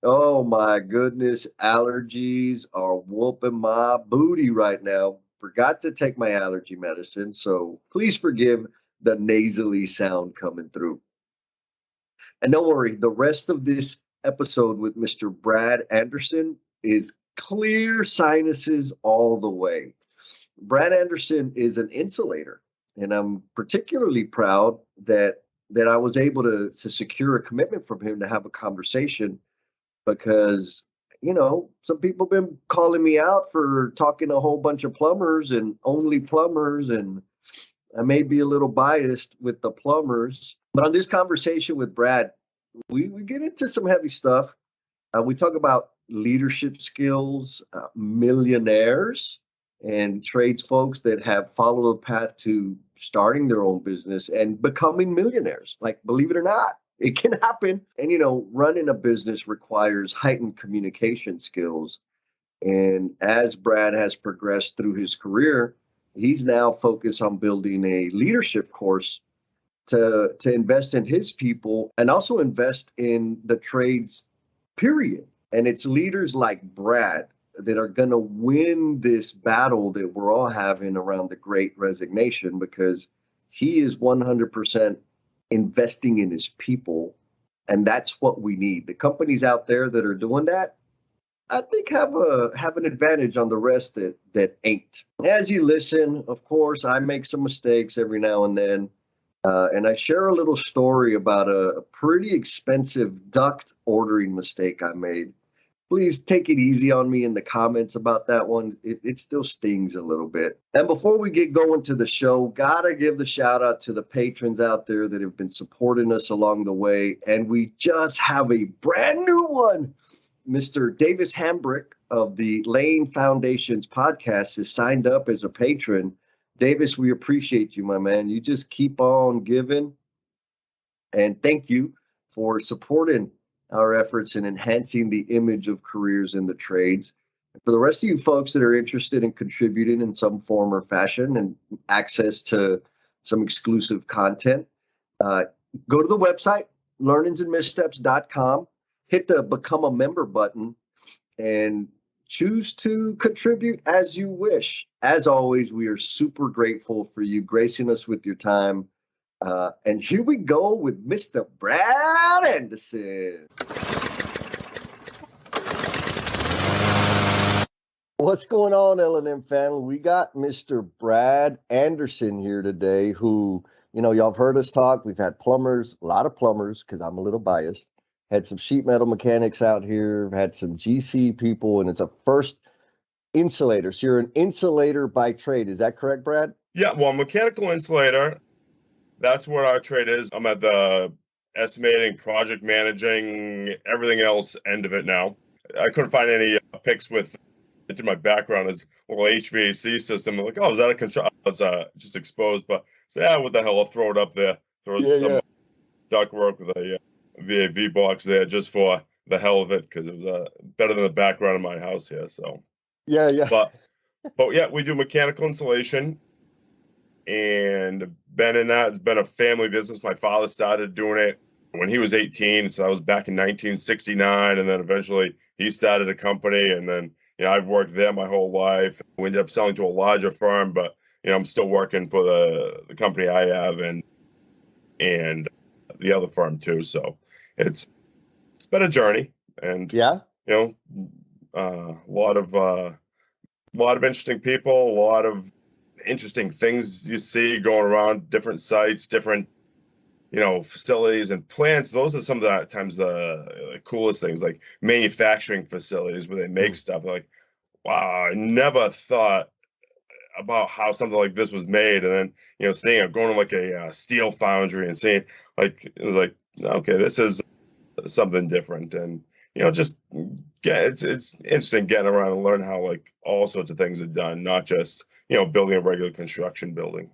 Oh my goodness, allergies are whooping my booty right now. Forgot to take my allergy medicine, so please forgive the nasally sound coming through. And don't worry, the rest of this episode with Mr. Brad Andersen is clear sinuses all the way. Brad Andersen is an insulator, and I'm particularly proud that I was able to secure a commitment from him to have a conversation because some people have been calling me out for talking to a whole bunch of plumbers and only plumbers, and I may be a little biased with the plumbers. But on this conversation with Brad, we get into some heavy stuff. We talk about leadership skills, millionaires, and trades folks that have followed a path to starting their own business and becoming millionaires. Like, believe it or not, it can happen. And, running a business requires heightened communication skills. And as Brad has progressed through his career, he's now focused on building a leadership course to invest in his people and also invest in the trades, period. And it's leaders like Brad that are going to win this battle that we're all having around the Great Resignation, because he is 100% investing in his people. And that's what we need. The companies out there that are doing that, I think have an advantage on the rest that ain't. As you listen, of course, I make some mistakes every now and then. And I share a little story about a pretty expensive duct ordering mistake I made. Please take it easy on me in the comments about that one. It still stings a little bit. And before we get going to the show, gotta give the shout out to the patrons out there that have been supporting us along the way. And we just have a brand new one. Mr. Davis Hambrick of the Lane Foundation's podcast has signed up as a patron. Davis, we appreciate you, my man. You just keep on giving. And thank you for supporting our efforts in enhancing the image of careers in the trades. And for the rest of you folks that are interested in contributing in some form or fashion and access to some exclusive content, go to the website, learningsandmissteps.com, hit the Become a Member button, and choose to contribute as you wish. As always, we are super grateful for you gracing us with your time. And here we go with Mr. Brad Andersen. What's going on, L&M family? We got Mr. Brad Andersen here today, who, y'all have heard us talk. We've had plumbers, a lot of plumbers, because I'm a little biased. Had some sheet metal mechanics out here, had some GC people, and it's a first insulator. So you're an insulator by trade. Is that correct, Brad? Yeah, well, mechanical insulator, that's what our trade is. I'm at the estimating, project managing, everything else end of it now. I couldn't find any pics with into my background as a little HVAC system. I'm like, oh, is that a control? It's just exposed, but yeah, what the hell? I'll throw it up there. Throw some duct work with a VAV box there just for the hell of it, because it was better than the background of my house here. So yeah. But yeah, we do mechanical insulation, and been in that. It's been a family business. My father started doing it when he was 18, so that was back in 1969, and then eventually he started a company, and then I've worked there my whole life. We ended up selling to a larger firm, but I'm still working for the company I have and the other firm too. So it's been a journey, and a lot of interesting people, a lot of interesting things you see going around, different sites, different facilities and plants. Those are some of the times the coolest things, like manufacturing facilities where they make stuff. Like, wow, I never thought about how something like this was made, and then seeing it going to like a steel foundry and seeing like okay, this is something different. And just it's interesting getting around and learn how like all sorts of things are done, not just building a regular construction building.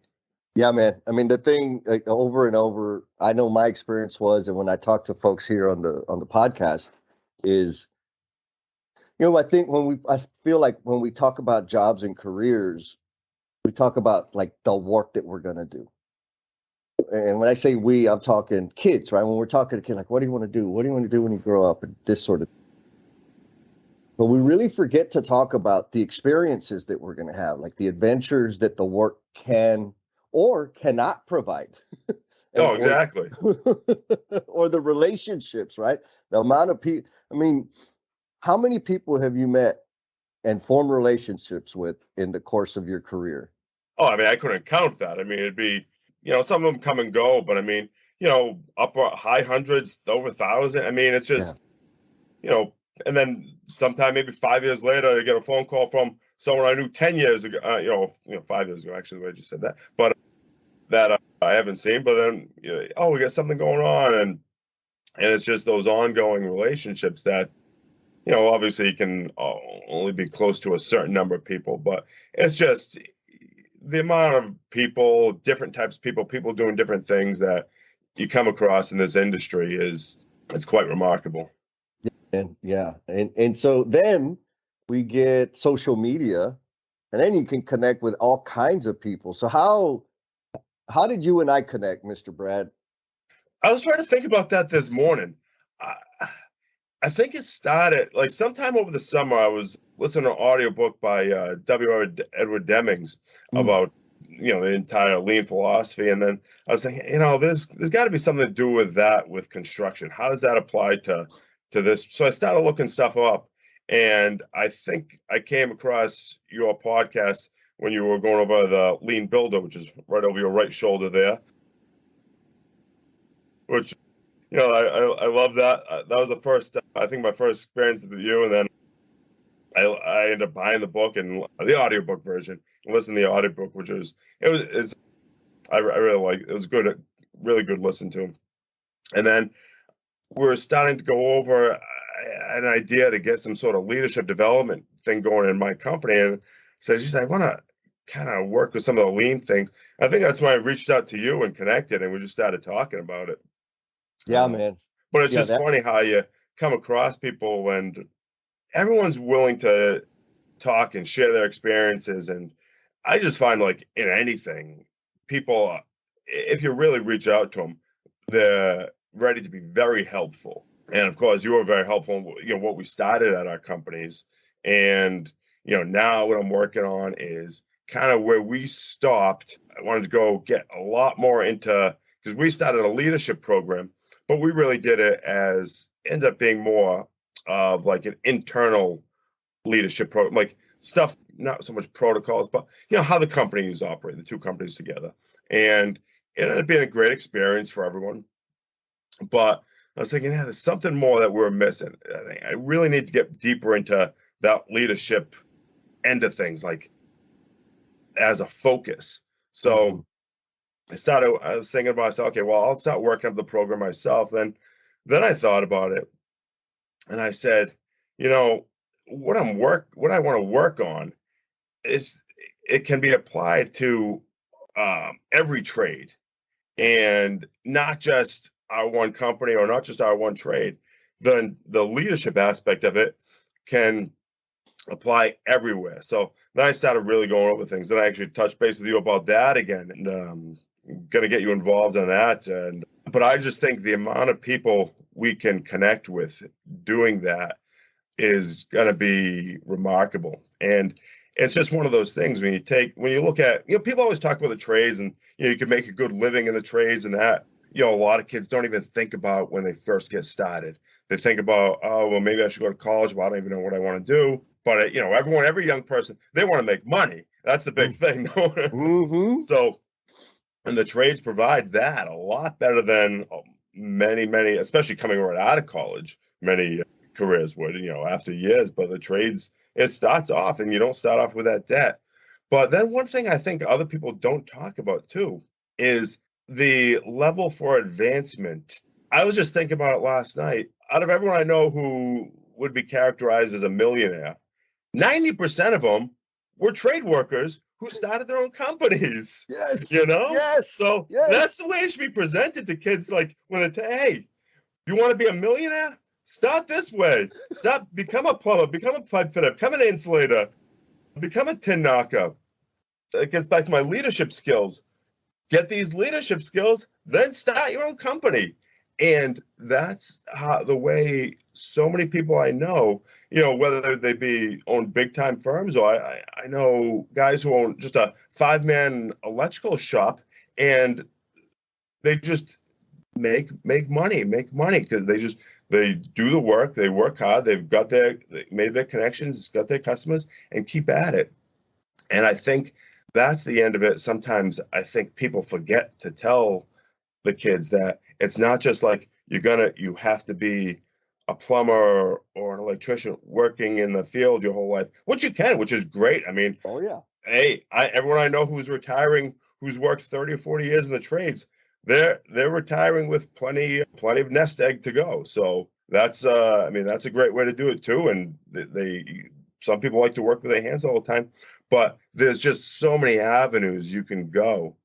Yeah, man. I mean, the thing, like, over and over, I know my experience was, and when I talk to folks here on the podcast, is I feel like when we talk about jobs and careers, we talk about like the work that we're gonna do. And when I say we, I'm talking kids, right? When we're talking to kids, like, what do you want to do? What do you want to do when you grow up? And this sort of. But we really forget to talk about the experiences that we're going to have, like the adventures that the work can or cannot provide. Oh, exactly. Or the relationships, right? The amount of people, I mean, how many people have you met and formed relationships with in the course of your career? Oh, I mean, I couldn't count that. I mean, it'd be, some of them come and go, but I mean, upper high hundreds, over 1,000. I mean, it's just, you know, and then sometime maybe 5 years later, I get a phone call from someone I knew 10 years ago, 5 years ago, actually, the way you just said that, but that I haven't seen, but then, we got something going on. And it's just those ongoing relationships that, obviously you can only be close to a certain number of people, but it's just the amount of people, different types of people doing different things that you come across in this industry it's quite remarkable. And so then we get social media, and then you can connect with all kinds of people. So how did you and I connect, Mr. Brad? I was trying to think about that this morning. I think it started like sometime over the summer. I was listening to an audiobook by W. Edward Demings about the entire lean philosophy, and then I was thinking, there's got to be something to do with that with construction. How does that apply to this? So I started looking stuff up, and I think I came across your podcast when you were going over the Lean Builder, which is right over your right shoulder there, which I love that. That was the first, I think, my first experience with you, and then I ended up buying the book and the audiobook version and listening to the audiobook, which I really like. It was good, really good listen to him. And then we're starting to go over an idea to get some sort of leadership development thing going in my company, and so geez, I want to kind of work with some of the lean things. I think that's why I reached out to you and connected, and we just started talking about it. Yeah, man. But it's just funny how you come across people when everyone's willing to talk and share their experiences. And I just find, like, in anything, people, if you really reach out to them, they're ready to be very helpful. And of course, you were very helpful in, what we started at our companies. And, now what I'm working on is kind of where we stopped. I wanted to go get a lot more into, because we started a leadership program, but we really did it as ended up being more of like an internal leadership program, like stuff, not so much protocols, but how the companies operate, the two companies together. And it ended up being a great experience for everyone. But I was thinking, there's something more that we're missing. I really need to get deeper into that leadership end of things, like as a focus. So I was thinking about myself, okay, well, I'll start working up the program myself. Then I thought about it, and I said, what I want to work on is it can be applied to every trade, and not just our one company or not just our one trade. Then the leadership aspect of it can apply everywhere. So then I started really going over things. Then I actually touched base with you about that again, and going to get you involved in that. But I just think the amount of people we can connect with doing that is going to be remarkable. And it's just one of those things when you look at, people always talk about the trades, and you can make a good living in the trades, and that, a lot of kids don't even think about when they first get started. They think about, oh, well, maybe I should go to college. Well, I don't even know what I want to do. But every young person, they want to make money. That's the big thing. So, and the trades provide that a lot better than many, especially coming right out of college, many careers would, after years. But the trades, it starts off, and you don't start off with that debt. But then one thing I think other people don't talk about too is the level for advancement. I was just thinking about it last night. Out of everyone I know who would be characterized as a millionaire, 90% of them were trade workers who started their own companies. Yes. So that's the way it should be presented to kids. Like when they hey, you want to be a millionaire? Start this way. Become a plumber, become a pipe fitter, become an insulator, become a tin knocker. It gets back to my leadership skills. Get these leadership skills, then start your own company. And that's how the way so many people I know, whether they be own big time firms, or I know guys who own just a 5-man electrical shop, and they just make money because they do the work, they work hard, they made their connections, got their customers, and keep at it. And I think that's the end of it. Sometimes I think people forget to tell the kids that it's not just like you have to be a plumber or an electrician working in the field your whole life, which you can, which is great. I mean, Oh yeah. hey, everyone I know who's retiring, who's worked 30 or 40 years in the trades, they're retiring with plenty of nest egg to go. So that's that's a great way to do it too. And some people like to work with their hands all the time, but there's just so many avenues you can go.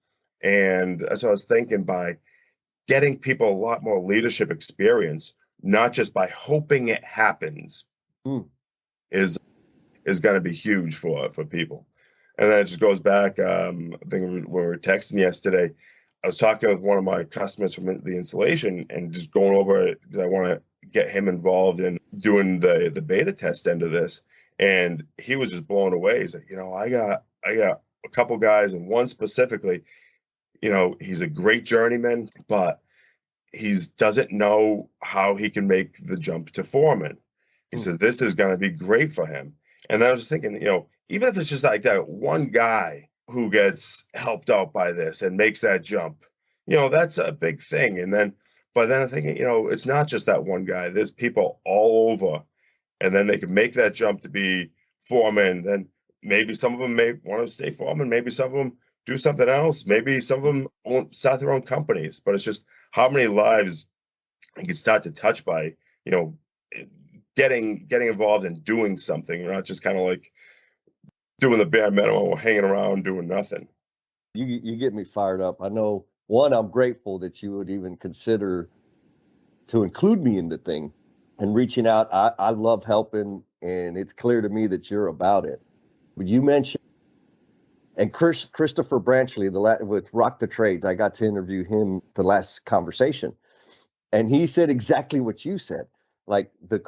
And that's what I was thinking, by getting people a lot more leadership experience, not just by hoping it happens, is going to be huge for people. And then it just goes back. I think when we were texting yesterday, I was talking with one of my customers from the installation and just going over it because I want to get him involved in doing the beta test end of this. And he was just blown away. He's like, I got a couple guys, and one specifically, he's a great journeyman, but he doesn't know how he can make the jump to foreman. He said, this is going to be great for him. And then I was just thinking, even if it's just like that one guy who gets helped out by this and makes that jump, that's a big thing. But then I'm thinking, it's not just that one guy. There's people all over, and then they can make that jump to be foreman. Then maybe some of them may want to stay foreman. Maybe some of them do something else. Maybe some of them won't start their own companies. But it's just how many lives you can start to touch by, getting involved in doing something, not just kind of like doing the bare minimum or hanging around doing nothing. You get me fired up. I know, one, I'm grateful that you would even consider to include me in the thing and reaching out. I love helping, and it's clear to me that you're about it. But you mentioned, and Christopher Branchley, with Rock the Trades, I got to interview him the last conversation, and he said exactly what you said. Like the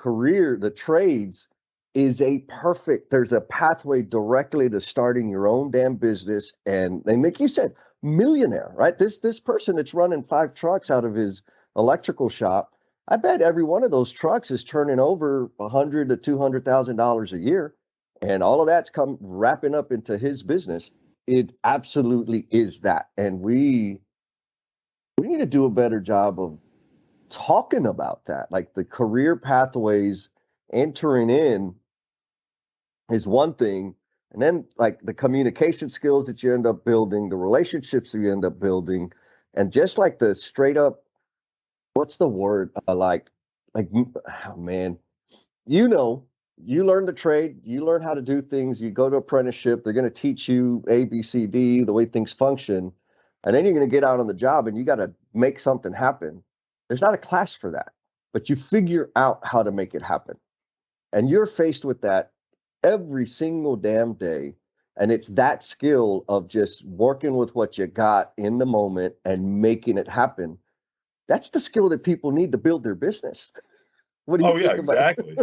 trades is there's a pathway directly to starting your own damn business. And like you said, millionaire, right? This person that's running 5 trucks out of his electrical shop, I bet every one of those trucks is turning over $100,000 to $200,000 a year. And all of that's wrapping up into his business. It absolutely is that. And we need to do a better job of talking about that. Like the career pathways, entering in is one thing, and then like the communication skills that you end up building, the relationships that you end up building, and just like the straight up, what's the word, oh man, you learn the trade, you learn how to do things, you go to apprenticeship, they're going to teach you ABCD, the way things function, and then you're going to get out on the job and you got to make something happen. There's not a class for that, but you figure out how to make it happen. And you're faced with that every single damn day. And it's that skill of just working with what you got in the moment and making it happen. That's the skill that people need to build their business. What do you think exactly.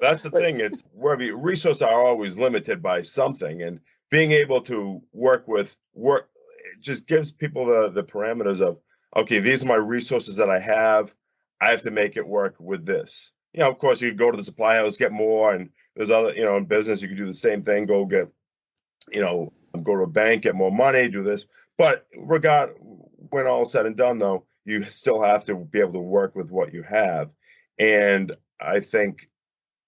That's the thing. It's where resources are always limited by something, and being able to work it just gives people the parameters of, okay, these are my resources that I have. I have to make it work with this. Of course, you go to the supply house, get more, and there's other, in business, you can do the same thing. Go get, go to a bank, get more money, do this. But when all is said and done, though, you still have to be able to work with what you have. And I think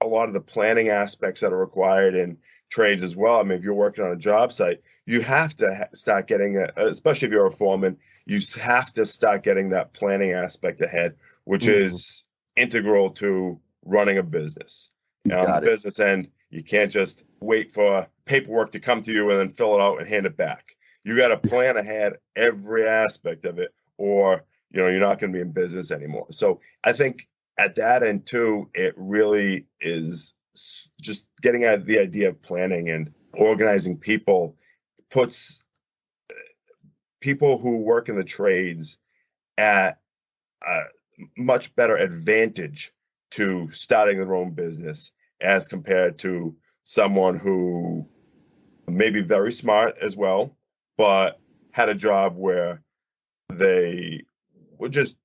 a lot of the planning aspects that are required in trades as well. I mean, if you're working on a job site, you have to start getting, especially if you're a foreman, you have to start getting that planning aspect ahead, which is integral to running a business. On the business end, you can't just wait for paperwork to come to you and then fill it out and hand it back. You got to plan ahead every aspect of it, or you're not going to be in business anymore. So I think at that end too, it really is just getting at the idea of planning and organizing people, puts people who work in the trades at much better advantage to starting their own business as compared to someone who may be very smart as well, but had a job where they were just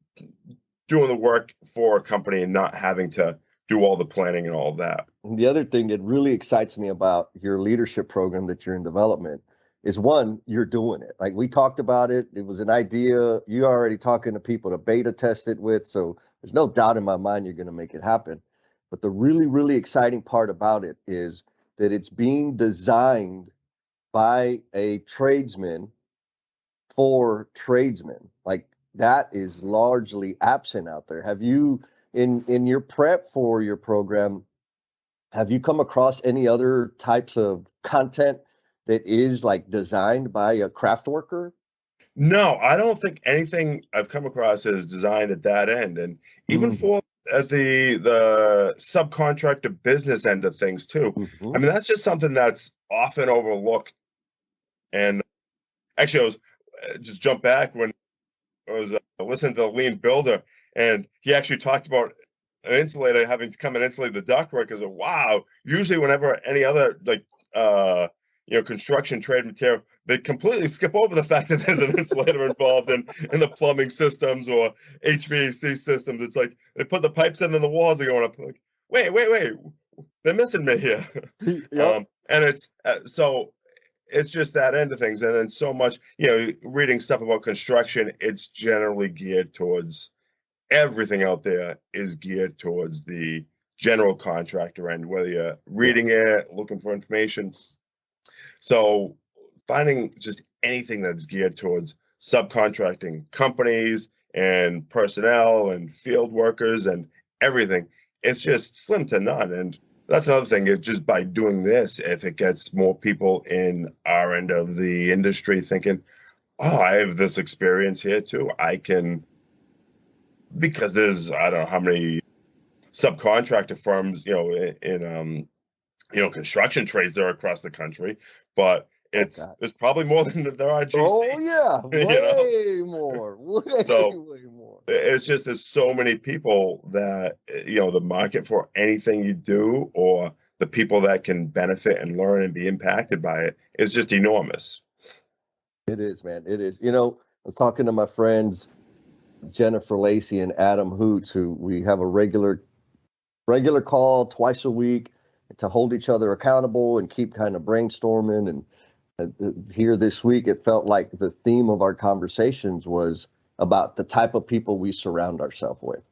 doing the work for a company and not having to do all the planning and all of that. The other thing that really excites me about your leadership program that you're in development is, one, you're doing it. Like we talked about it. It was an idea. You're already talking to people to beta test it with. So there's no doubt in my mind you're going to make it happen. But the really, really exciting part about it is that it's being designed by a tradesman for tradesmen. Like that is largely absent out there. Have you, in your prep for your program, have you come across any other types of content that is like designed by a craft worker? No, I don't think anything I've come across is designed at that end. And even Mm. for at the subcontractor business end of things too. I mean, that's just something that's often overlooked. And actually, I was just jump back when I was listening to the Lean Builder, and he actually talked about an insulator having to come and insulate the ductwork. As a wow, usually whenever any other like construction trade material, they completely skip over the fact that there's an insulator involved in the plumbing systems or HVAC systems. It's like they put the pipes in and the walls are going up. Like, wait, they're missing me here. Yep. And it's so it's just that end of things. And then so much, reading stuff about construction, it's generally geared towards everything out there is geared towards the general contractor end, whether you're reading it, looking for information. So finding just anything that's geared towards subcontracting companies and personnel and field workers and everything, it's just slim to none. And that's another thing. It's just by doing this, if it gets more people in our end of the industry thinking, oh, I have this experience here too. I can, because there's, I don't know how many subcontractor firms, in construction trades there across the country, but there's probably more than there are GCs. Oh yeah, way more, way more. It's just there's so many people that the market for anything you do or the people that can benefit and learn and be impacted by it is just enormous. It is, man. It is. I was talking to my friends Jennifer Lacey and Adam Hoots, who we have a regular call twice a week to hold each other accountable and keep kind of brainstorming. And here this week, it felt like the theme of our conversations was about the type of people we surround ourselves with.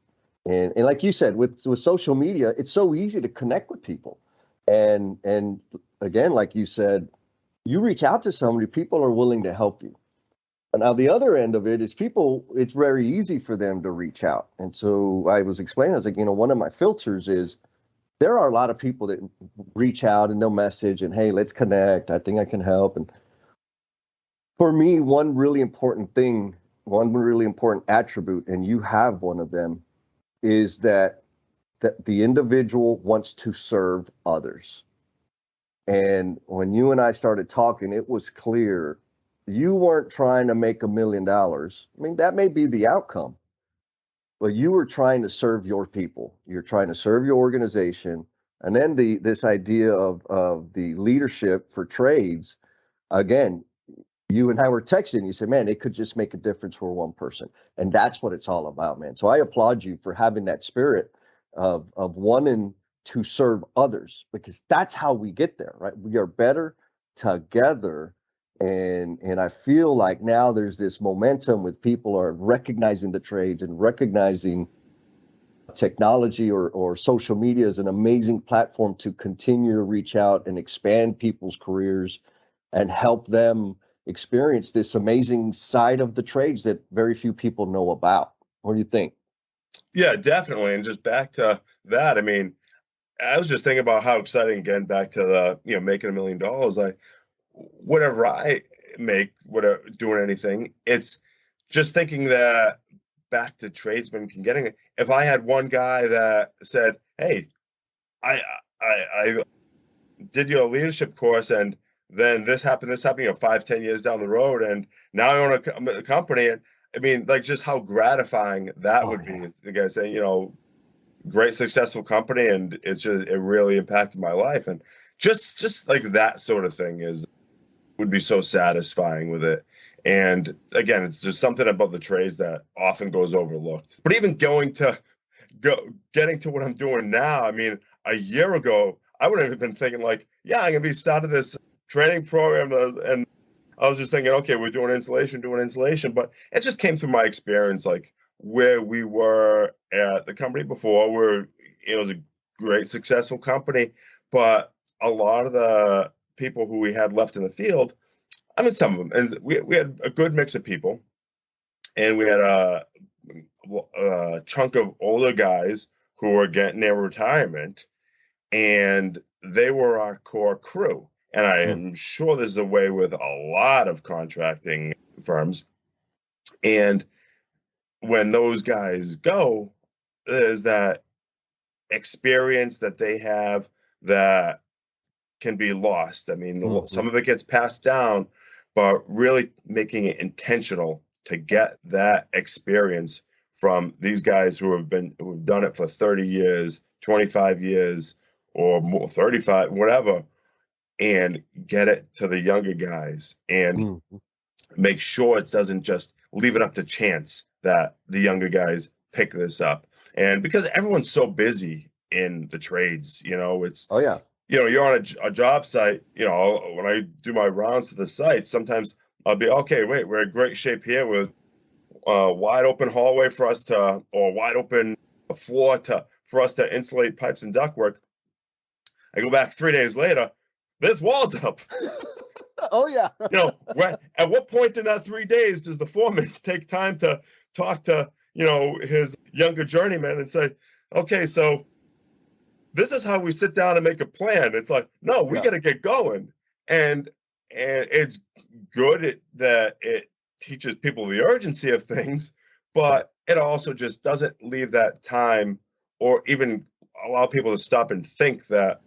And like you said, with social media, it's so easy to connect with people. And again, like you said, you reach out to somebody, people are willing to help you. Now, the other end of it is people, it's very easy for them to reach out. And so I was explaining, I was like, one of my filters is there are a lot of people that reach out and they'll message and, hey, let's connect. I think I can help. And for me, one really important attribute, and you have one of them, is that the individual wants to serve others. And when you and I started talking, it was clear you weren't trying to make $1 million. I mean, that may be the outcome, but you were trying to serve your people. You're trying to serve your organization. And then this idea of the leadership for trades, again, you and I were texting, you said, man, it could just make a difference for one person. And that's what it's all about, man. So I applaud you for having that spirit of wanting to serve others, because that's how we get there, right? We are better together. And I feel like now there's this momentum with people are recognizing the trades and recognizing technology or social media as an amazing platform to continue to reach out and expand people's careers and help them experience this amazing side of the trades that very few people know about. What do you think? Yeah, definitely. And just back to that, I mean, I was just thinking about how exciting, again, back to the, making $1 million. Whatever I make, whatever, doing anything, it's just thinking that back to tradesmen can getting it. If I had one guy that said, hey, I did your leadership course and then this happened, 5, 10 years down the road, and now I own a company and I mean, like just how gratifying that would be. The guy saying, great successful company, and it really impacted my life, and just like that sort of thing would be so satisfying with it. And again, it's just something about the trades that often goes overlooked. But even getting to what I'm doing now, I mean, a year ago, I would have been thinking like, yeah, I'm gonna be starting this training program, and I was just thinking, okay, we're doing insulation, but it just came through my experience, like where we were at the company before, where it was a great, successful company, but a lot of the people who we had left in the field, I mean, some of them, and we had a good mix of people, and we had a chunk of older guys who were getting their retirement, and they were our core crew. And I am sure this is a way with a lot of contracting firms. And when those guys go, there's that experience that they have that can be lost. I mean, some of it gets passed down, but really making it intentional to get that experience from these guys who've done it for 30 years, 25 years, or more, 35, whatever, and get it to the younger guys and make sure it doesn't just leave it up to chance that the younger guys pick this up. And because everyone's so busy in the trades, it's you're on a job site, when I do my rounds to the site, sometimes I'll be, okay, wait, we're in great shape here with a wide open hallway for us to, or wide open floor for us to insulate pipes and ductwork. I go back 3 days later, this wall's up. Oh yeah. At what point in that 3 days does the foreman take time to talk to, his younger journeyman and say, okay, so this is how we sit down and make a plan. It's like, no, we got to get going. And it's good that it teaches people the urgency of things, but it also just doesn't leave that time or even allow people to stop and think that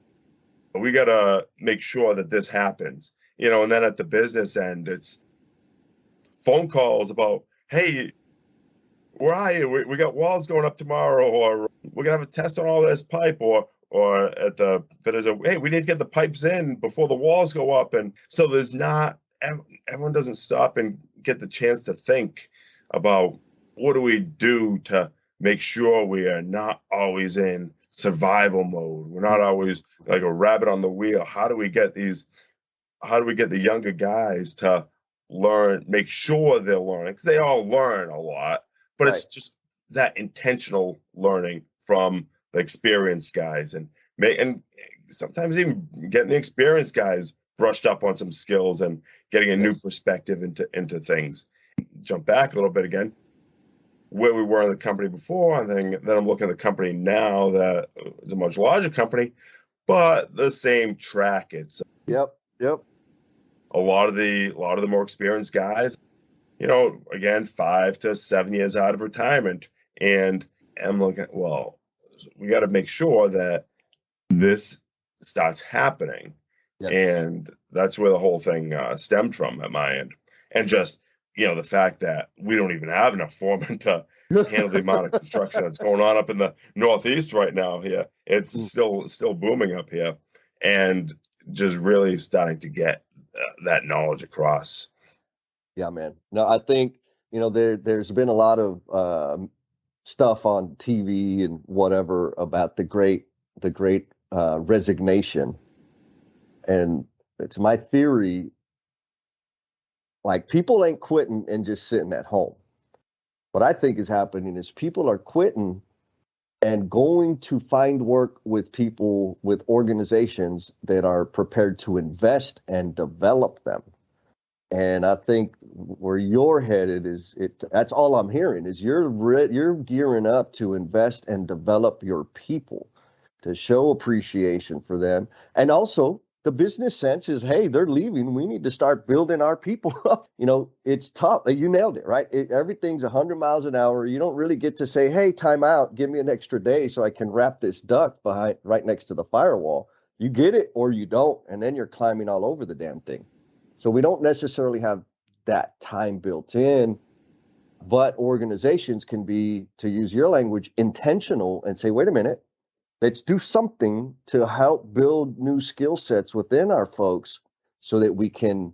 we got to make sure that this happens, and then at the business end, it's phone calls about, hey, where are you? We got walls going up tomorrow, or we're going to have a test on all this pipe, or at the fitters, hey, we need to get the pipes in before the walls go up. And so everyone doesn't stop and get the chance to think about what do we do to make sure we are not always in survival mode. We're not always like a rabbit on the wheel. How do we get the younger guys to learn, make sure they're learning? Because they all learn a lot, but it's just that intentional learning from the experienced guys, and sometimes even getting the experienced guys brushed up on some skills and getting a new perspective into things. Jump back a little bit again, where we were in the company before, and then I'm looking at the company now that is a much larger company, but the same track. It's yep. A lot of the more experienced guys, again, 5 to 7 years out of retirement, and I'm looking, well, we got to make sure that this starts happening. And that's where the whole thing stemmed from at my end. And just, the fact that we don't even have enough foremen to handle the amount of construction that's going on up in the Northeast right now here. It's still booming up here, and just really starting to get that knowledge across. Yeah, man. No, I think, there's been a lot of stuff on TV and whatever about the great resignation. And it's my theory, like, people ain't quitting and just sitting at home. What I think is happening is people are quitting and going to find work with people, with organizations that are prepared to invest and develop them. And I think where you're headed that's all I'm hearing is you're gearing up to invest and develop your people, to show appreciation for them. And also the business sense is, hey, they're leaving. We need to start building our people up. It's tough. You nailed it, right? Everything's 100 miles an hour. You don't really get to say, hey, time out, give me an extra day so I can wrap this duct right next to the firewall. You get it or you don't. And then you're climbing all over the damn thing. So we don't necessarily have that time built in. But organizations can be, to use your language, intentional and say, wait a minute, let's do something to help build new skill sets within our folks so that we can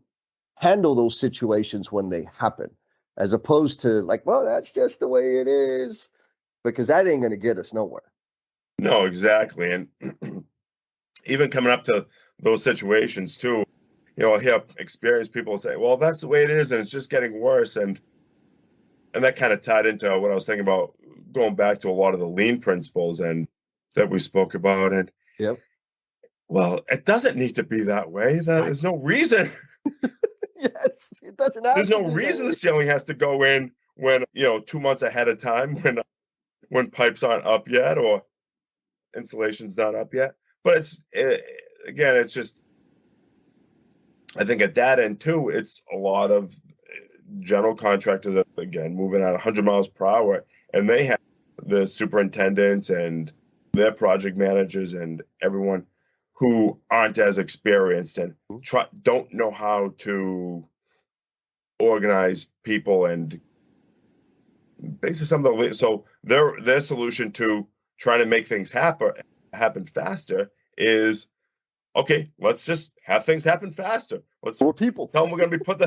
handle those situations when they happen, as opposed to like, well, that's just the way it is, because that ain't going to get us nowhere. No, exactly. And even coming up to those situations too, I hear experienced people say, well, that's the way it is, and it's just getting worse. And that kind of tied into what I was thinking about, going back to a lot of the lean principles and that we spoke about. And well, it doesn't need to be that way. There's no reason. Yes, it doesn't have There's no reason the ceiling has to go in when 2 months ahead of time, when pipes aren't up yet or insulation's not up yet. But again, it's just, I think at that end too, it's a lot of general contractors that, again, moving at 100 miles per hour, and they have the superintendents and their project managers and everyone who aren't as experienced and don't know how to organize people. And basically so their solution to trying to make things happen faster is, okay, let's just have things happen faster. Let's more people tell them we're going to be put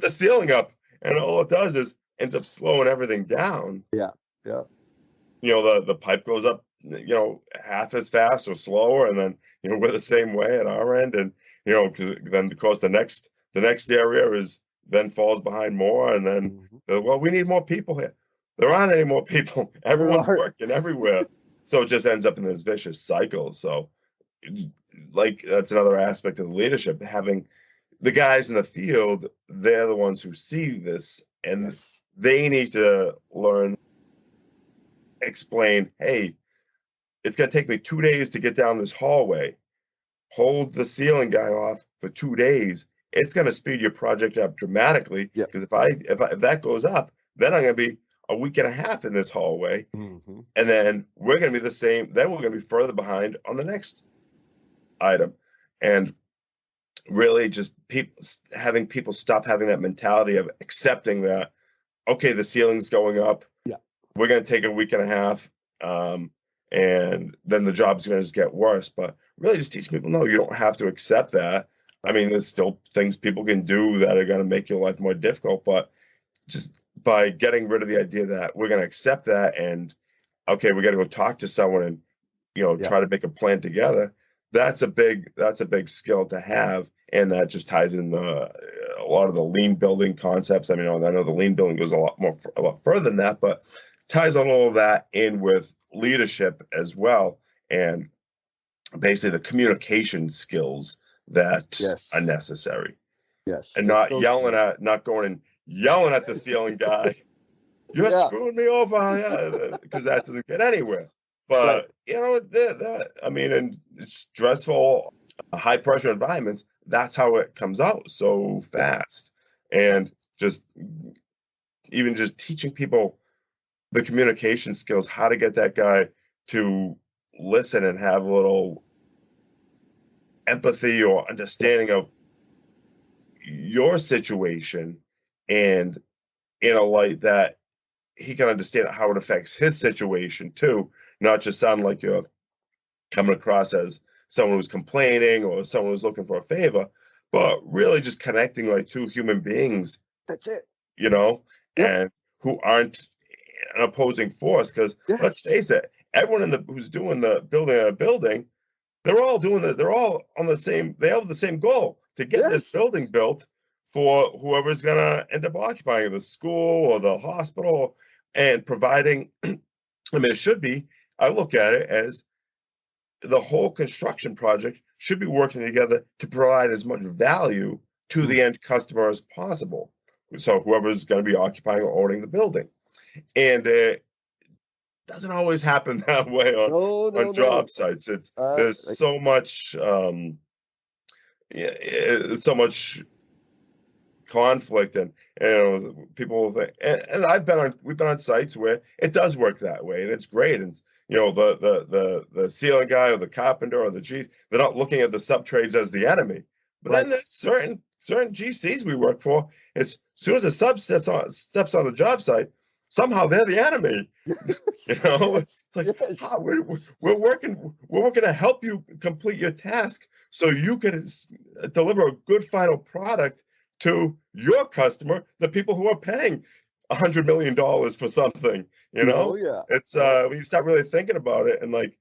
the ceiling up, and all it does is ends up slowing everything down. Yeah. The pipe goes up, half as fast or slower, and then we're the same way at our end, and because then of course the next area is then falls behind more, and then well, we need more people here. There aren't any more people. Everyone's working everywhere, so it just ends up in this vicious cycle. So, like, that's another aspect of the leadership, having the guys in the field. They're the ones who see this, and they need to learn, explain, hey, it's going to take me 2 days to get down this hallway. Hold the ceiling guy off for 2 days. It's going to speed your project up dramatically, because if that goes up, then I'm going to be a week and a half in this hallway, and then we're going to be the same. Then we're going to be further behind on the next item. And really just having people stop having that mentality of accepting that, okay, the ceiling's going up. We're going to take a week and a half, and then the job's going to just get worse. But really just teach people, no, you don't have to accept that. I mean, there's still things people can do that are going to make your life more difficult, but just by getting rid of the idea that we're going to accept that, and okay, we got to go talk to someone and try to make a plan together. That's a big skill to have, and that just ties in a lot of the lean building concepts. I mean, I know the lean building goes a lot further than that, but ties on all of that in with leadership as well, and basically the communication skills that are necessary. And not going and yelling at the ceiling guy. You're screwing me over, because that doesn't get anywhere. But I mean, in stressful, high pressure environments, that's how it comes out so fast. And just teaching people the communication skills, how to get that guy to listen and have a little empathy or understanding of your situation, and in a light that he can understand how it affects his situation too, not just sound like you're coming across as someone who's complaining or someone who's looking for a favor, but really just connecting like two human beings. That's it. And who aren't an opposing force, because let's face it, everyone who's doing the building, they're all on the same, they have the same goal to get this building built for whoever's going to end up occupying the school or the hospital, and providing, I mean, it should be, I look at it as the whole construction project should be working together to provide as much value to the end customer as possible. So whoever's going to be occupying or owning the building. And it doesn't always happen that way on job sites. There's so much so much conflict, and people will think, and we've been on sites where it does work that way, and it's great. And the ceiling guy or the carpenter or the they're not looking at the sub trades as the enemy. But then there's certain GCs we work for. As soon as a sub steps on the job site, somehow they're the enemy. It's like, we're working to help you complete your task so you can deliver a good final product to your customer, the people who are paying $100 million for something. It's when you start really thinking about it, and like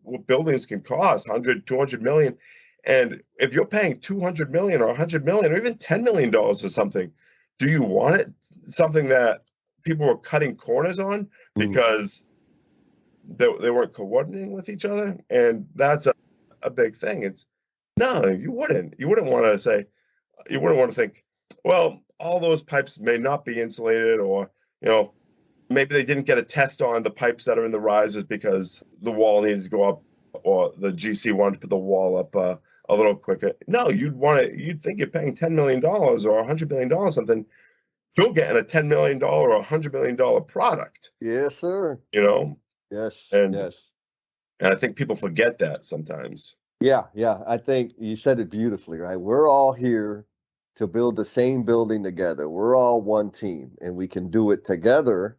what buildings can cost 100, 200 million. And if you're paying 200 million or 100 million or even $10 million or something, do you want it something that people were cutting corners on because they weren't coordinating with each other? And that's a big thing. It's no, you wouldn't want to say, you wouldn't want to think, well, all those pipes may not be insulated, or maybe they didn't get a test on the pipes that are in the risers because the wall needed to go up, or the GC wanted to put the wall up a little quicker. No, you'd think you're paying $10 million or $100 million something. You're getting a $10 million or $100 million product. Yes, sir. Yes. And I think people forget that sometimes. Yeah. I think you said it beautifully, right? We're all here to build the same building together. We're all one team, and we can do it together,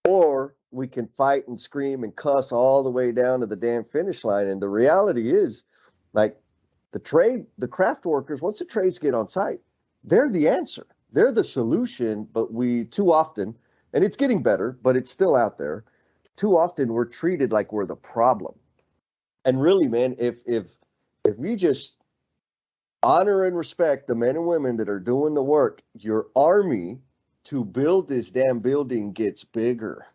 or we can fight and scream and cuss all the way down to the damn finish line. And the reality is, like, the craft workers, once the trades get on site, they're the answer. They're the solution, but we too often, and it's getting better, but it's still out there, too often we're treated like we're the problem. And really, man, if we just honor and respect the men and women that are doing the work, your army to build this damn building gets bigger.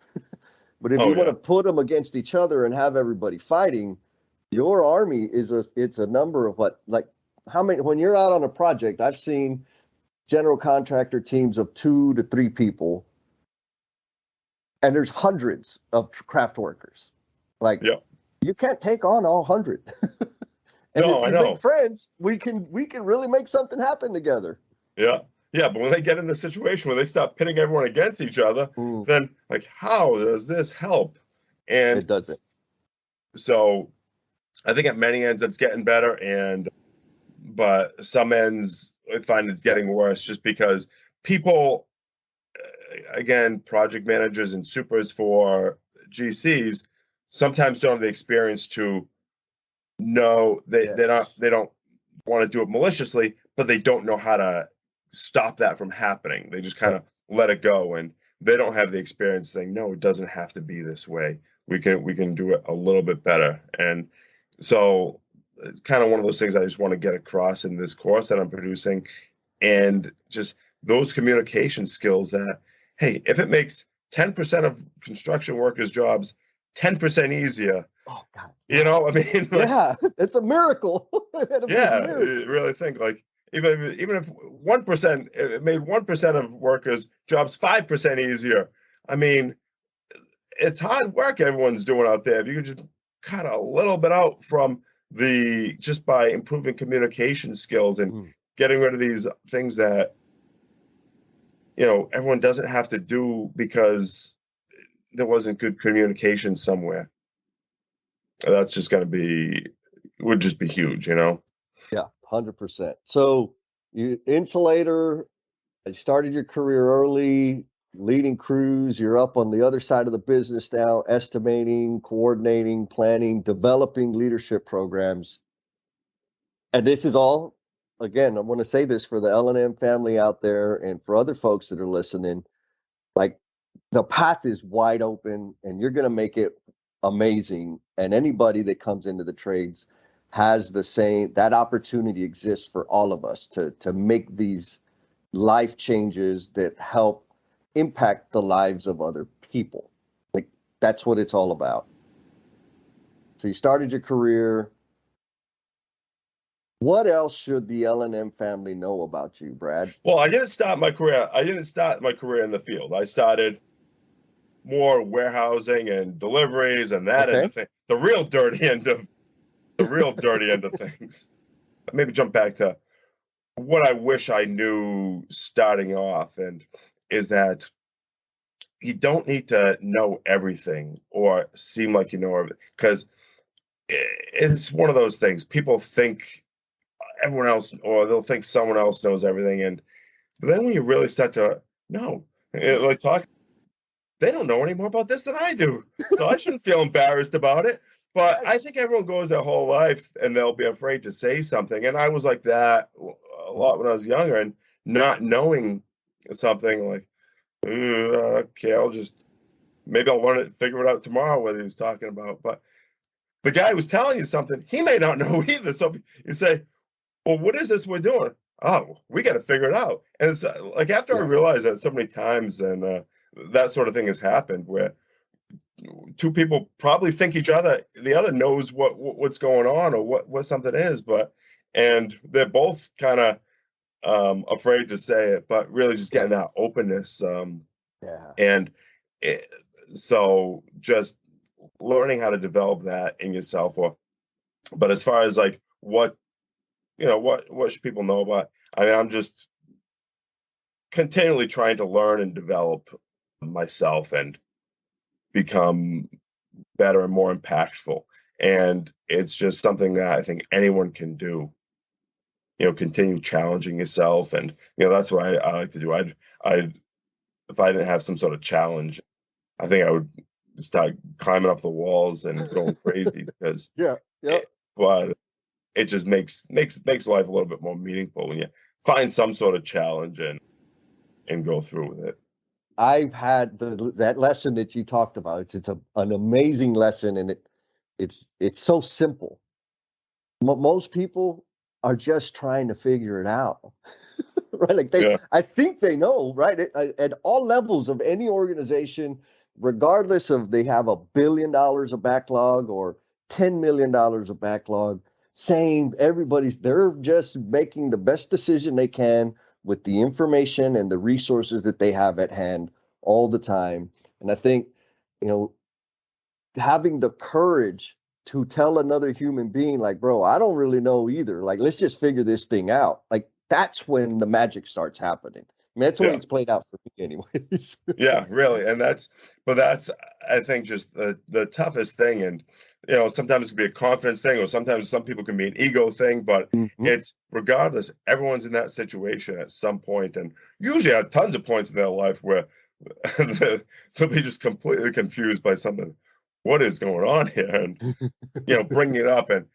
But if you want to put them against each other and have everybody fighting, your army it's a number of how many, when you're out on a project, I've seen general contractor teams of 2 to 3 people, and there's hundreds of craft workers. You can't take on all 100. And if we make friends, we can really make something happen together. Yeah, but when they get in the situation where they start pitting everyone against each other, then how does this help? And it doesn't. So I think at many ends it's getting better, but some ends I find it's getting worse, just because people, again, project managers and supers for GCs sometimes don't have the experience to know they don't want to do it maliciously, but they don't know how to stop that from happening. They just kind of let it go, and they don't have the experience saying, no, it doesn't have to be this way. We can do it a little bit better. And so it's kind of one of those things I just want to get across in this course that I'm producing, and just those communication skills that, hey, if it makes 10% of construction workers' jobs 10% easier, oh God, I mean, it's a miracle. Really think even if 1%, it made 1% of workers' jobs 5% easier. I mean, it's hard work everyone's doing out there. If you could just cut a little bit out from just by improving communication skills and getting rid of these things that everyone doesn't have to do because there wasn't good communication somewhere. That's just would just be huge, Yeah, 100%. So you insulator, you started your career early, leading crews. You're up on the other side of the business now, estimating, coordinating, planning, developing leadership programs. And this is all, again, I want to say this for the L&M family out there and for other folks that are listening, the path is wide open, and you're going to make it amazing. And anybody that comes into the trades has that opportunity exists for all of us to make these life changes that help impact the lives of other people. That's what it's all about. So you started your career. What else should the L&M family know about you, Brad? Well, I didn't start my career in the field. I started more warehousing and deliveries and that end of things. The real dirty end of things. Maybe jump back to what I wish I knew starting off, and is that you don't need to know everything or seem like you know everything, because it's one of those things. People think everyone else, or they'll think someone else knows everything. But then when you really start to like talk, they don't know any more about this than I do. So I shouldn't feel embarrassed about it. But I think everyone goes their whole life and they'll be afraid to say something. And I was like that a lot when I was younger, and not knowing something like, okay, maybe I'll learn it, figure it out tomorrow what he was talking about. But the guy who's telling you something, he may not know either. So you say, well, what is this we're doing? Oh, we got to figure it out. And it's like after I realized that so many times, and that sort of thing has happened where two people probably think the other knows what's going on or what something is, and they're both kind of afraid to say it, but really just getting that openness. And it, so just learning how to develop that in yourself. But as far as like what should people know about? I mean, I'm just continually trying to learn and develop myself and become better and more impactful. And it's just something that I think anyone can do. Continue challenging yourself, and that's what I like to do. I if I didn't have some sort of challenge, I think I would start climbing up the walls and going crazy because but it just makes life a little bit more meaningful when you find some sort of challenge and go through with it. I've had that lesson that you talked about. It's an amazing lesson, and it's so simple. Most people are just trying to figure it out, right? Like I think they know, right? At all levels of any organization, regardless of they have $1 billion of backlog or $10 million of backlog, they're just making the best decision they can with the information and the resources that they have at hand all the time. And I think, having the courage to tell another human being, like, bro, I don't really know either. Like, let's just figure this thing out. Like, that's when the magic starts happening. I mean, that's the way it's played out for me anyways. Yeah, really. And that's, I think, just the toughest thing. And, sometimes it can be a confidence thing, or sometimes some people can be an ego thing, but it's regardless, everyone's in that situation at some point, and usually at tons of points in their life where they'll be just completely confused by something. What is going on here? And, bringing it up, and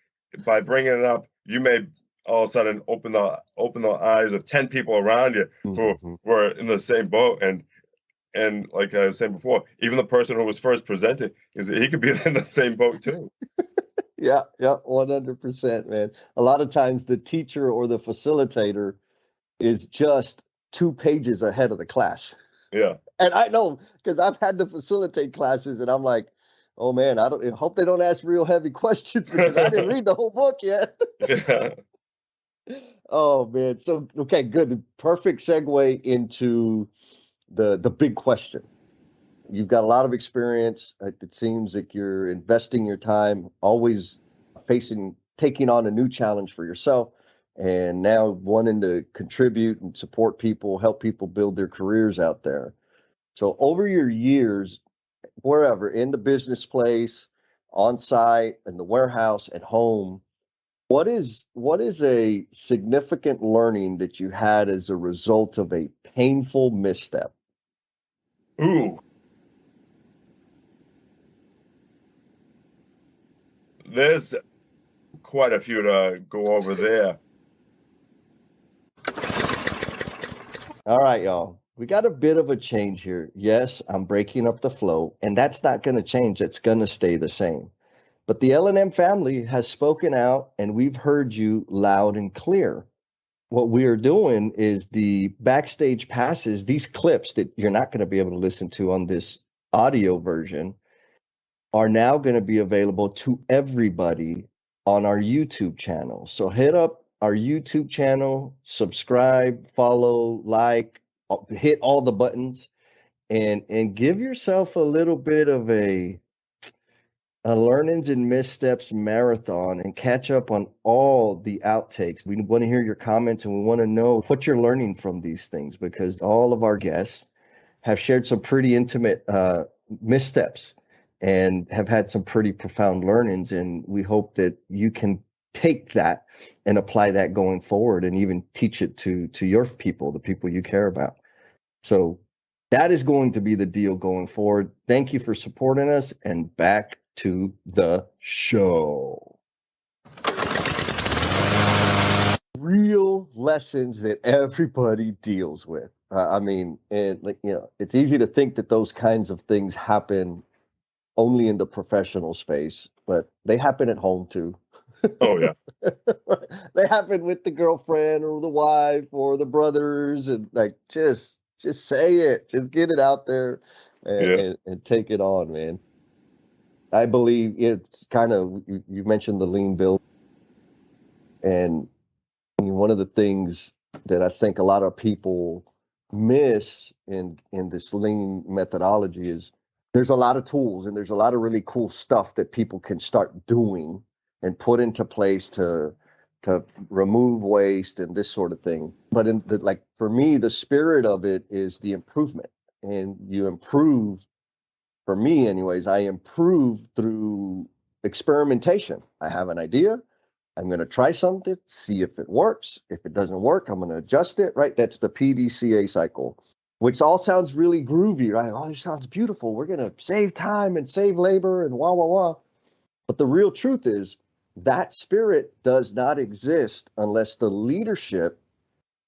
by bringing it up, you may all of a sudden open the eyes of 10 people around you who were in the same boat. And like I was saying before, even the person who was first presented, he could be in the same boat too. Yeah, 100%, man. A lot of times the teacher or the facilitator is just 2 pages ahead of the class. Yeah. And I know, because I've had to facilitate classes, and I'm like, oh man, I hope they don't ask real heavy questions because I didn't read the whole book yet. Yeah. Oh man. So okay, good. The perfect segue into the big question. You've got a lot of experience. It seems like you're investing your time, always taking on a new challenge for yourself, and now wanting to contribute and support people, help people build their careers out there. So over your years, wherever, in the business place, on site, in the warehouse, at home, what is a significant learning that you had as a result of a painful misstep? Ooh. There's quite a few to go over there. All right, y'all. We got a bit of a change here. Yes, I'm breaking up the flow, and that's not going to change. It's going to stay the same. But the L&M family has spoken out, and we've heard you loud and clear. What we are doing is the backstage passes, these clips that you're not going to be able to listen to on this audio version, are now going to be available to everybody on our YouTube channel. So hit up our YouTube channel, subscribe, follow, like, hit all the buttons, and give yourself a little bit of a learnings and missteps marathon and catch up on all the outtakes. We want to hear your comments, and we want to know what you're learning from these things, because all of our guests have shared some pretty intimate missteps and have had some pretty profound learnings. And we hope that you can take that and apply that going forward, and even teach it to your people, the people you care about. So that is going to be the deal going forward. Thank you for supporting us, and back to the show. Real lessons that everybody deals with. And it's easy to think that those kinds of things happen only in the professional space, but they happen at home too. Oh yeah. They happen with the girlfriend or the wife or the brothers, and like just say it, just get it out there, and take it on, man. I believe it's kind of, you mentioned the lean build, and one of the things that I think a lot of people miss in this lean methodology is there's a lot of tools and there's a lot of really cool stuff that people can start doing and put into place to remove waste and this sort of thing. But for me, the spirit of it is the improvement, and you improve. For me, anyways, I improve through experimentation. I have an idea. I'm going to try something, see if it works. If it doesn't work, I'm going to adjust it, right? That's the PDCA cycle, which all sounds really groovy, right? Oh, this sounds beautiful. We're going to save time and save labor and wah, wah, wah. But the real truth is that spirit does not exist unless the leadership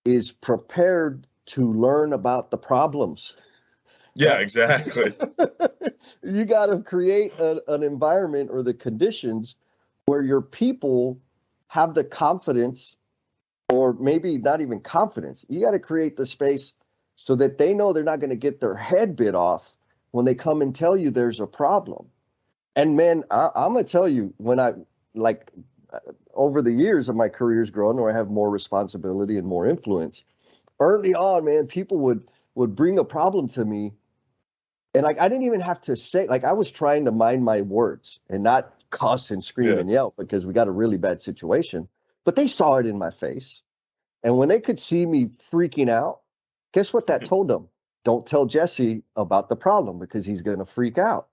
is prepared to learn about the problems. Yeah, exactly. You got to create an environment or the conditions where your people have the confidence, or maybe not even confidence. You got to create the space so that they know they're not going to get their head bit off when they come and tell you there's a problem. And man, I'm going to tell you, when over the years of my career's grown, where I have more responsibility and more influence, early on, man, people would bring a problem to me. And I didn't even have to say, I was trying to mind my words and not cuss and scream and yell, because we got a really bad situation. But they saw it in my face. And when they could see me freaking out, guess what that told them? Don't tell Jesse about the problem, because he's going to freak out.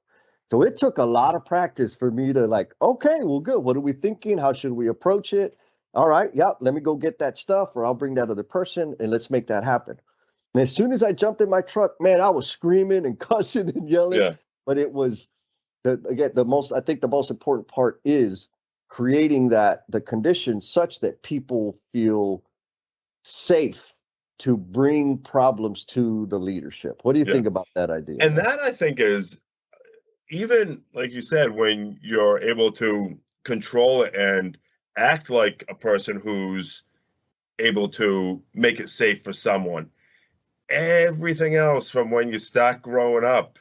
So it took a lot of practice for me to okay, well, good. What are we thinking? How should we approach it? All right. Yep. Let me go get that stuff, or I'll bring that other person, and let's make that happen. And as soon as I jumped in my truck, man, I was screaming and cussing and yelling. Yeah. But it was the most important part is creating the conditions such that people feel safe to bring problems to the leadership. What do you think about that idea? And that, I think, is, even like you said, when you're able to control it and act like a person who's able to make it safe for someone, everything else from when you start growing up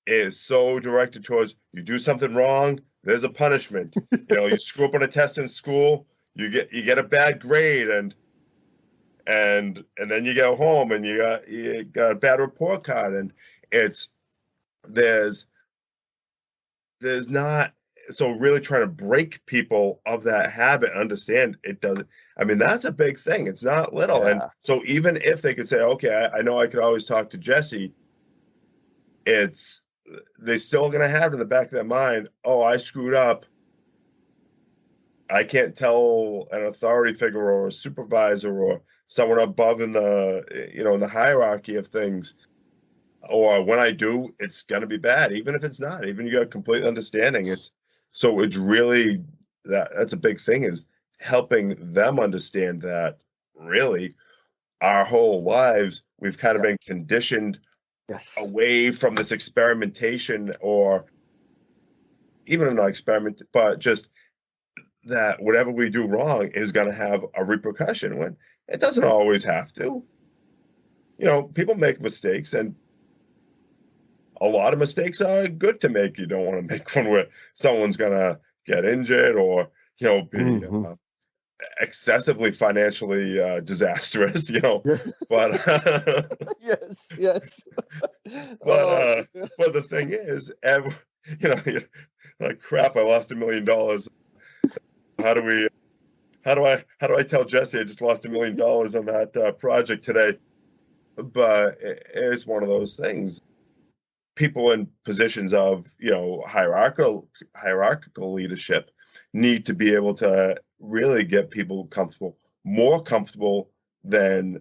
is so directed towards, you do something wrong, there's a punishment. You screw up on a test in school, you get a bad grade, and then you go home and you got a bad report card, and there's not. So really trying to break people of that habit, understand it doesn't. I mean, that's a big thing. It's not little. Yeah. And so even if they could say, okay, I know I could always talk to Jesse, they still going to have in the back of their mind, oh, I screwed up. I can't tell an authority figure or a supervisor or someone above in the hierarchy of things. Or when I do, it's going to be bad, even if it's not. Even you got complete understanding. It's really that's a big thing, is helping them understand that really our whole lives we've kind of been conditioned away from this experimentation, or even not experiment, but just that whatever we do wrong is going to have a repercussion, when it doesn't always have to. People make mistakes, and a lot of mistakes are good to make. You don't want to make one where someone's going to get injured or, be excessively financially disastrous, but yes. But the thing is, like, crap, I lost $1 million. How do I tell Jesse I just lost $1 million on that project today? But it's one of those things. people in positions of, hierarchical leadership need to be able to really get people comfortable, more comfortable than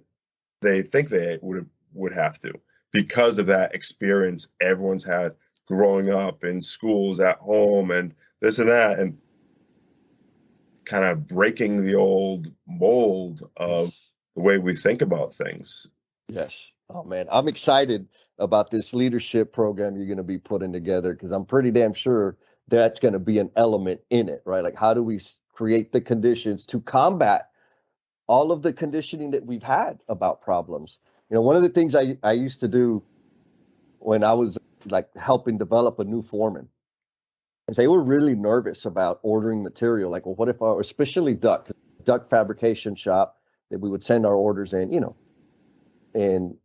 they think they would have to, because of that experience everyone's had growing up in schools, at home, and this and that, and kind of breaking the old mold of the way we think about things. Yes. Oh man, I'm excited about this leadership program you're going to be putting together, because I'm pretty damn sure that's going to be an element in it, right? Like, how do we create the conditions to combat all of the conditioning that we've had about problems? One of the things I used to do when I was like helping develop a new foreman is they were really nervous about ordering material. Like, well, what if especially duct fabrication shop, that we would send our orders in, and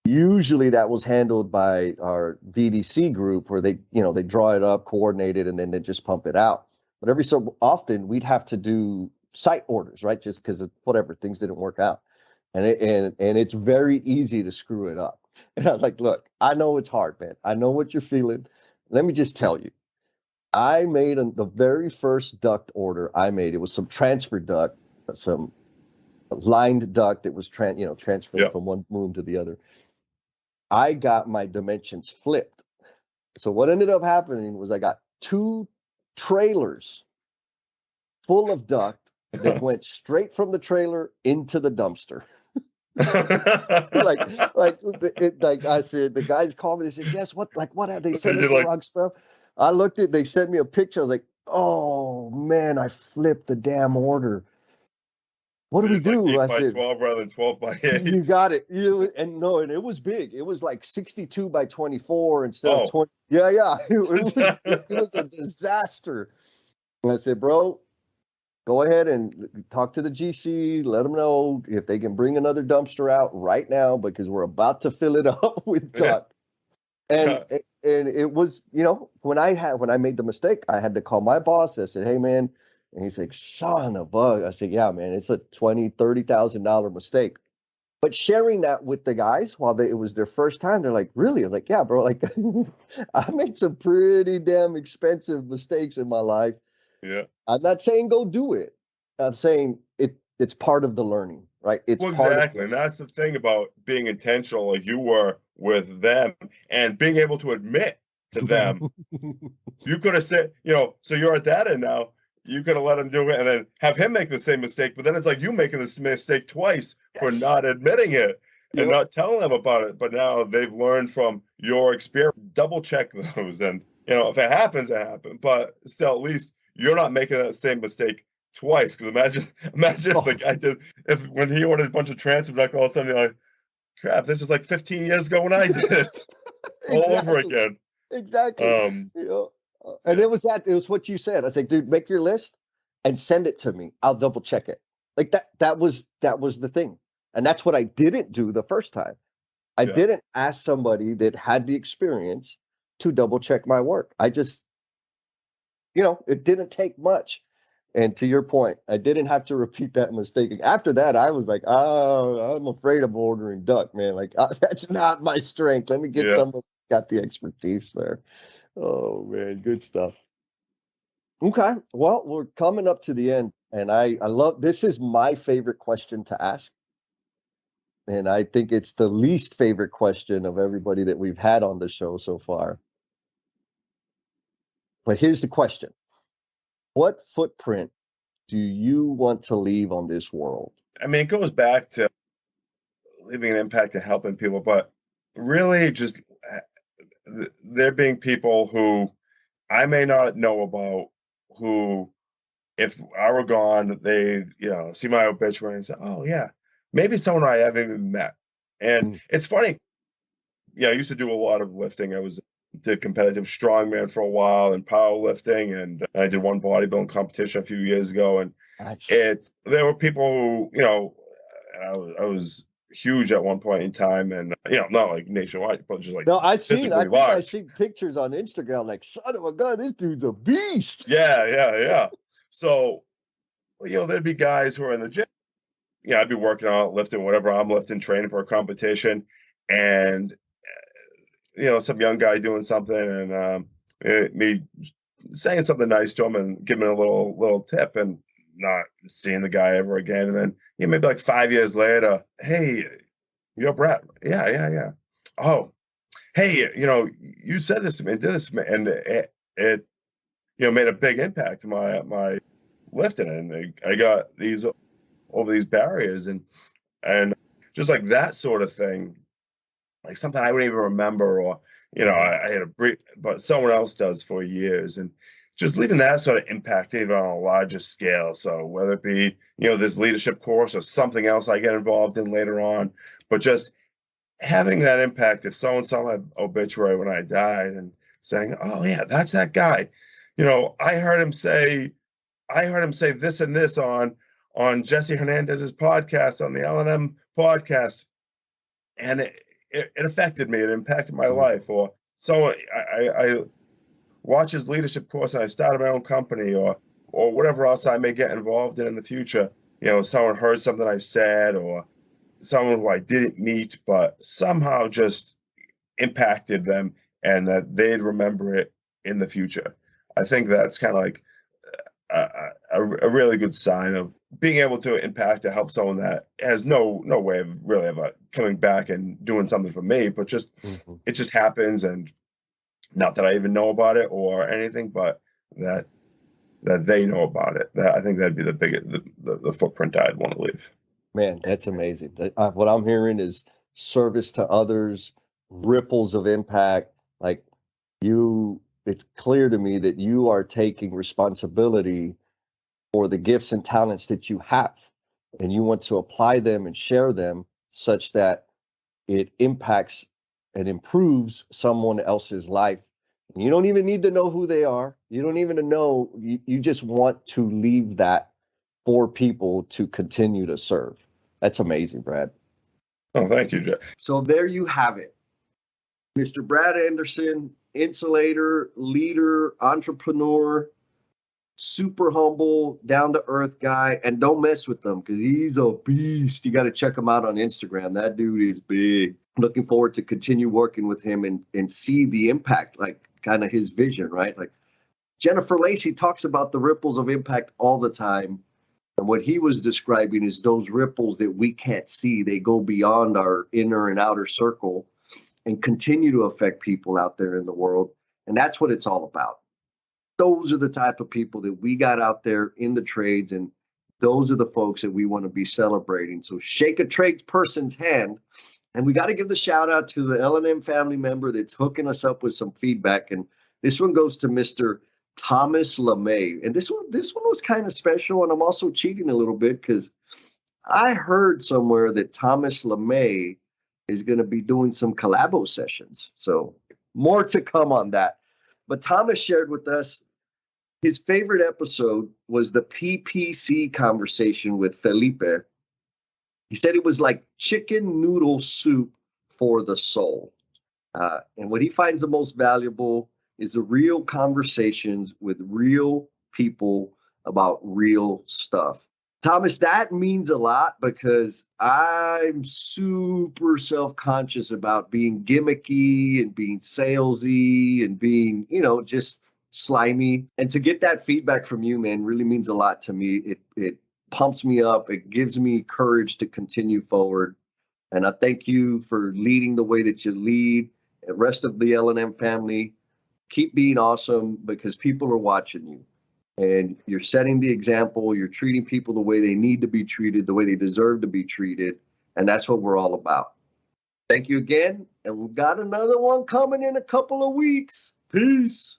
usually that was handled by our VDC group, where they draw it up, coordinate it, and then they just pump it out. But every so often we'd have to do site orders, right? Just because of whatever, things didn't work out. And it's very easy to screw it up. And I'm like, look, I know it's hard, man. I know what you're feeling. Let me just tell you, I made the very first duct order I made. It was some transfer duct, some lined duct that was transferring from one room to the other. I got my dimensions flipped. So what ended up happening was I got 2 trailers full of duct that went straight from the trailer into the dumpster. like I said, the guys called me. They said, "Jess, what have they sent us the wrong stuff?" I looked at. They sent me a picture. I was like, "Oh man, I flipped the damn order. What do we do?" Like 8 I said, by 12 rather than 12 by 8. You got it. And it was big. It was like 62 by 24 instead of 20. Yeah. It was a disaster. And I said, bro, go ahead and talk to the GC. Let them know if they can bring another dumpster out right now, because we're about to fill it up with duct. And it was, when I made the mistake, I had to call my boss. I said, hey man, and he's like, son of a, I said, yeah, man, it's a $20,000-$30,000 mistake. But sharing that with the guys while it was their first time, they're like, really? I'm like, yeah, bro, like I made some pretty damn expensive mistakes in my life. Yeah. I'm not saying go do it. I'm saying it's part of the learning, right? It's exactly. And that's the thing about being intentional, like you were with them, and being able to admit to them. You could have said, so you're at that end now. You could have let him do it and then have him make the same mistake. But then it's like you making this mistake twice for not admitting it and not telling them about it. But now they've learned from your experience. Double check those. And, if it happens, it happened. But still, at least you're not making that same mistake twice. Because imagine if the guy did, when he ordered a bunch of transfer duct, all of a sudden you're like, crap, this is like 15 years ago when I did it all over again. Exactly. And it was what you said. I said, dude, make your list and send it to me. I'll double check it. Like that was the thing. And that's what I didn't do the first time. I didn't ask somebody that had the experience to double check my work. I just, it didn't take much. And to your point, I didn't have to repeat that mistake. After that, I was like, oh, I'm afraid of ordering duct, man. Like, that's not my strength. Let me get somebody who got the expertise there. Oh man, good stuff. Okay, well, we're coming up to the end, and I love this. Is my favorite question to ask, and I think it's the least favorite question of everybody that we've had on the show so far. But here's the question: what footprint do you want to leave on this world? I mean, it goes back to leaving an impact and helping people, but really just there being people who I may not know about, who, if I were gone, they, see my obituary and say, oh yeah, maybe someone I haven't even met. And it's funny. I used to do a lot of lifting. Did competitive strongman for a while and powerlifting, and I did one bodybuilding competition a few years ago. And there were people who, I was huge at one point in time, and not like nationwide, but just like I think I seen pictures on Instagram, like, son of a gun, this dude's a beast. Yeah. So, there'd be guys who are in the gym. I'd be working out, lifting, whatever I'm lifting, training for a competition, and some young guy doing something, and me saying something nice to him and giving a little tip, and not seeing the guy ever again. And then maybe like 5 years later, hey, you're Brett. Yeah. Oh, hey, you said this to me, did this to me, and it made a big impact to my lifting, and I got over these barriers, and just like that sort of thing, like something I wouldn't even remember, or I had a brief, but someone else does for years, and just leaving that sort of impact even on a larger scale. So whether it be this leadership course or something else I get involved in later on, but just having that impact. If someone saw my obituary when I died and saying, "Oh yeah, that's that guy," I heard him say this and this on Jesse Hernandez's podcast, on the L&M podcast, and it affected me. It impacted my life. Or so I watch his leadership course, and I started my own company, or whatever else I may get involved in the future. Someone heard something I said, or someone who I didn't meet, but somehow just impacted them, and that they'd remember it in the future. I think that's kind of like a really good sign of being able to impact to help someone that has no way of really ever coming back and doing something for me, but just it just happens, and not that I even know about it or anything, but that they know about it. I think that'd be the biggest the footprint I'd want to leave. Man, that's amazing. What I'm hearing is service to others, ripples of impact. Like it's clear to me that you are taking responsibility for the gifts and talents that you have, and you want to apply them and share them such that it impacts and improves someone else's life. And you don't even need to know who they are. You don't even know. You just want to leave that for people to continue to serve. That's amazing, Brad. Oh, thank you, Jeff. So there you have it. Mr. Brad Andersen, insulator, leader, entrepreneur, super humble, down-to-earth guy. And don't mess with him because he's a beast. You got to check him out on Instagram. That dude is big. Looking forward to continue working with him and see the impact, like kind of his vision, right? Like Jennifer Lacey talks about the ripples of impact all the time. And what he was describing is those ripples that we can't see. They go beyond our inner and outer circle and continue to affect people out there in the world. And that's what it's all about. Those are the type of people that we got out there in the trades, and those are the folks that we want to be celebrating. So shake a tradesperson's hand. And we got to give the shout out to the L&M family member that's hooking us up with some feedback. And this one goes to Mr. Thomas LeMay. And this one was kind of special. And I'm also cheating a little bit because I heard somewhere that Thomas LeMay is going to be doing some collabo sessions. So more to come on that. But Thomas shared with us his favorite episode was the PPC conversation with Felipe. He said it was like chicken noodle soup for the soul. And what he finds the most valuable is the real conversations with real people about real stuff. Thomas, that means a lot because I'm super self-conscious about being gimmicky and being salesy and being, just slimy. And to get that feedback from you, man, really means a lot to me. It pumps me up. It gives me courage to continue forward. And I thank you for leading the way that you lead. The rest of the L&M family, keep being awesome because people are watching you. And you're setting the example. You're treating people the way they need to be treated, the way they deserve to be treated. And that's what we're all about. Thank you again. And we've got another one coming in a couple of weeks. Peace.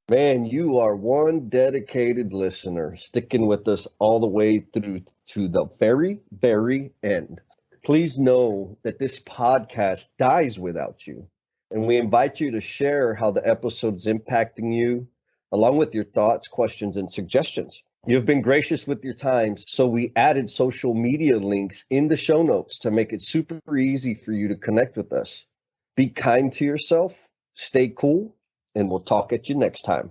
Man, you are one dedicated listener, sticking with us all the way through to the very, very end. Please know that this podcast dies without you. And we invite you to share how the episode's impacting you, along with your thoughts, questions, and suggestions. You've been gracious with your time, so we added social media links in the show notes to make it super easy for you to connect with us. Be kind to yourself, stay cool, and we'll talk at you next time.